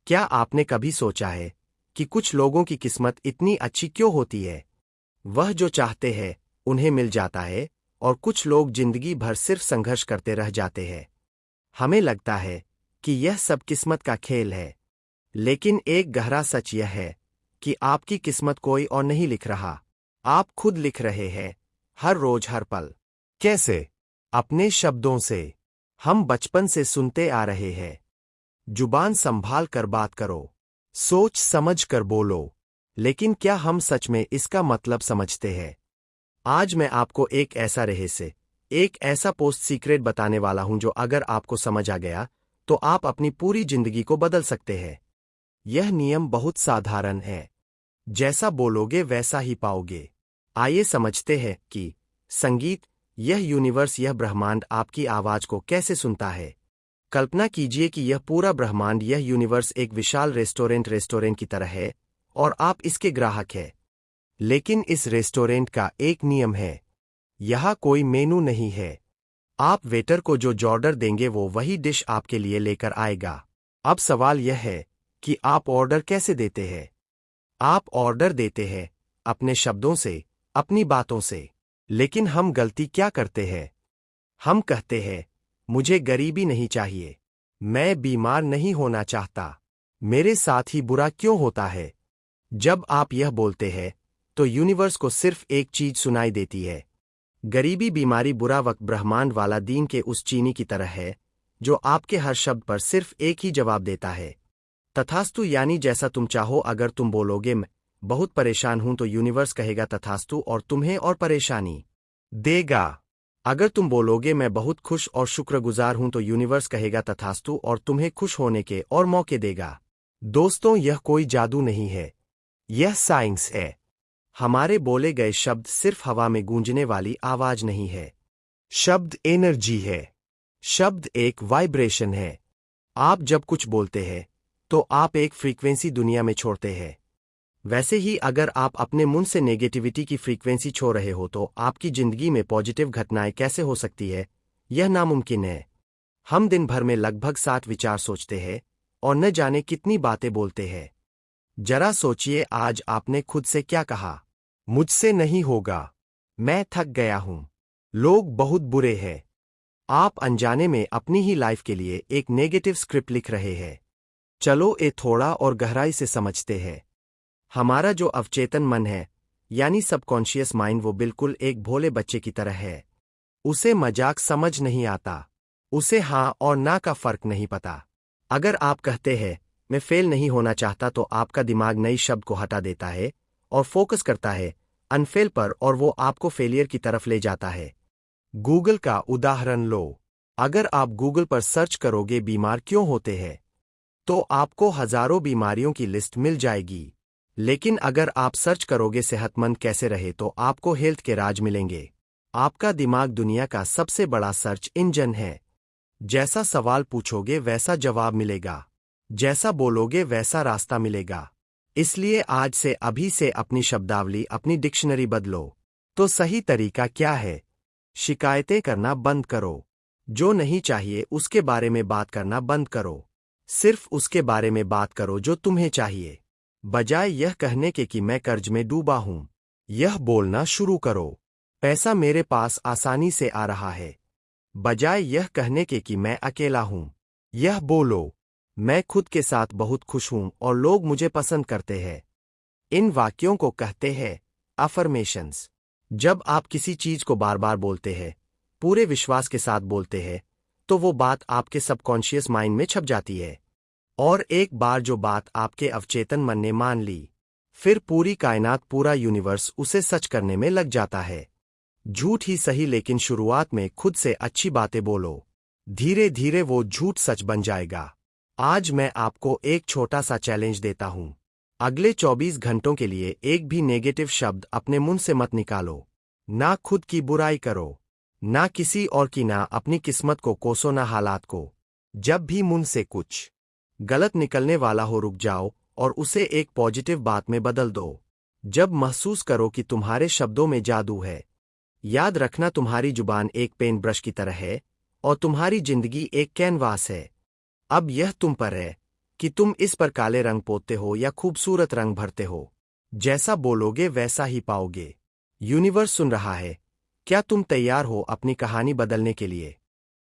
क्या आपने कभी सोचा है कि कुछ लोगों की किस्मत इतनी अच्छी क्यों होती है? वह जो चाहते हैं उन्हें मिल जाता है और कुछ लोग जिंदगी भर सिर्फ संघर्ष करते रह जाते हैं। हमें लगता है कि यह सब किस्मत का खेल है, लेकिन एक गहरा सच यह है कि आपकी किस्मत कोई और नहीं लिख रहा, आप खुद लिख रहे हैं, हर रोज हर पल। कैसे? अपने शब्दों से। हम बचपन से सुनते आ रहे हैं, जुबान संभाल कर बात करो, सोच समझ कर बोलो, लेकिन क्या हम सच में इसका मतलब समझते हैं? आज मैं आपको एक ऐसा रहस्य, एक ऐसा पोस्ट सीक्रेट बताने वाला हूं जो अगर आपको समझ आ गया तो आप अपनी पूरी जिंदगी को बदल सकते हैं। यह नियम बहुत साधारण है, जैसा बोलोगे वैसा ही पाओगे। आइए समझते हैं कि संगीत, यह यूनिवर्स, यह ब्रह्मांड आपकी आवाज को कैसे सुनता है। कल्पना कीजिए कि यह पूरा ब्रह्मांड, यह यूनिवर्स एक विशाल रेस्टोरेंट की तरह है और आप इसके ग्राहक हैं। लेकिन इस रेस्टोरेंट का एक नियम है, यहाँ कोई मेनू नहीं है। आप वेटर को जो ऑर्डर देंगे वो वही डिश आपके लिए लेकर आएगा। अब सवाल यह है कि आप ऑर्डर कैसे देते हैं? आप ऑर्डर देते हैं अपने शब्दों से, अपनी बातों से। लेकिन हम गलती क्या करते हैं? हम कहते हैं, मुझे गरीबी नहीं चाहिए, मैं बीमार नहीं होना चाहता, मेरे साथ ही बुरा क्यों होता है? जब आप यह बोलते हैं तो यूनिवर्स को सिर्फ एक चीज सुनाई देती है, गरीबी, बीमारी, बुरा वक्त। ब्रह्मांड वाला दीन के उस चीनी की तरह है जो आपके हर शब्द पर सिर्फ एक ही जवाब देता है, तथास्तु, यानी जैसा तुम चाहो। अगर तुम बोलोगे मैं बहुत परेशान हूं तो यूनिवर्स कहेगा तथास्तु और तुम्हें और परेशानी देगा। अगर तुम बोलोगे मैं बहुत खुश और शुक्रगुजार हूं तो यूनिवर्स कहेगा तथास्तु और तुम्हें खुश होने के और मौके देगा। दोस्तों, यह कोई जादू नहीं है, यह साइंस है। हमारे बोले गए शब्द सिर्फ हवा में गूंजने वाली आवाज नहीं है, शब्द एनर्जी है, शब्द एक वाइब्रेशन है। आप जब कुछ बोलते हैं तो आप एक फ्रीक्वेंसी दुनिया में छोड़ते हैं। वैसे ही अगर आप अपने मुंह से नेगेटिविटी की फ्रीक्वेंसी छोड़ रहे हो तो आपकी जिंदगी में पॉजिटिव घटनाएं कैसे हो सकती है? यह नामुमकिन है। हम दिन भर में लगभग 60 विचार सोचते हैं और न जाने कितनी बातें बोलते हैं। जरा सोचिए, आज आपने खुद से क्या कहा? मुझसे नहीं होगा, मैं थक गया हूं, लोग बहुत बुरे हैं। आप अनजाने में अपनी ही लाइफ के लिए एक नेगेटिव स्क्रिप्ट लिख रहे हैं। चलो ये थोड़ा और गहराई से समझते हैं। हमारा जो अवचेतन मन है, यानी सबकॉन्शियस माइंड, वो बिल्कुल एक भोले बच्चे की तरह है। उसे मजाक समझ नहीं आता, उसे हाँ और ना का फर्क नहीं पता। अगर आप कहते हैं मैं फेल नहीं होना चाहता तो आपका दिमाग नई शब्द को हटा देता है और फोकस करता है अनफेल पर, और वो आपको फेलियर की तरफ ले जाता है। गूगल का उदाहरण लो। अगर आप गूगल पर सर्च करोगे बीमार क्यों होते हैं तो आपको हजारों बीमारियों की लिस्ट मिल जाएगी। लेकिन अगर आप सर्च करोगे सेहतमंद कैसे रहे तो आपको हेल्थ के राज मिलेंगे। आपका दिमाग दुनिया का सबसे बड़ा सर्च इंजन है। जैसा सवाल पूछोगे वैसा जवाब मिलेगा, जैसा बोलोगे वैसा रास्ता मिलेगा। इसलिए आज से, अभी से अपनी शब्दावली, अपनी डिक्शनरी बदलो। तो सही तरीका क्या है? शिकायतें करना बंद करो। जो नहीं चाहिए उसके बारे में बात करना बंद करो। सिर्फ उसके बारे में बात करो जो तुम्हें चाहिए। बजाय यह कहने के कि मैं कर्ज में डूबा हूं, यह बोलना शुरू करो, पैसा मेरे पास आसानी से आ रहा है। बजाय यह कहने के कि मैं अकेला हूं, यह बोलो, मैं खुद के साथ बहुत खुश हूं और लोग मुझे पसंद करते हैं। इन वाक्यों को कहते हैं अफर्मेशंस। जब आप किसी चीज को बार बार बोलते हैं, पूरे विश्वास के साथ बोलते हैं, तो वो बात आपके सबकॉन्शियस माइंड में छप जाती है। और एक बार जो बात आपके अवचेतन मन ने मान ली, फिर पूरी कायनात, पूरा यूनिवर्स उसे सच करने में लग जाता है। झूठ ही सही, लेकिन शुरुआत में खुद से अच्छी बातें बोलो, धीरे धीरे वो झूठ सच बन जाएगा। आज मैं आपको एक छोटा सा चैलेंज देता हूं। अगले 24 घंटों के लिए एक भी नेगेटिव शब्द अपने मुंह से मत निकालो। ना खुद की बुराई करो, ना किसी और की, ना अपनी किस्मत को कोसो, ना हालात को। जब भी मुंह से कुछ गलत निकलने वाला हो, रुक जाओ और उसे एक पॉजिटिव बात में बदल दो। जब महसूस करो कि तुम्हारे शब्दों में जादू है, याद रखना तुम्हारी जुबान एक पेन ब्रश की तरह है और तुम्हारी जिंदगी एक कैनवास है। अब यह तुम पर है कि तुम इस पर काले रंग पोतते हो या खूबसूरत रंग भरते हो। जैसा बोलोगे वैसा ही पाओगे। यूनिवर्स सुन रहा है। क्या तुम तैयार हो अपनी कहानी बदलने के लिए?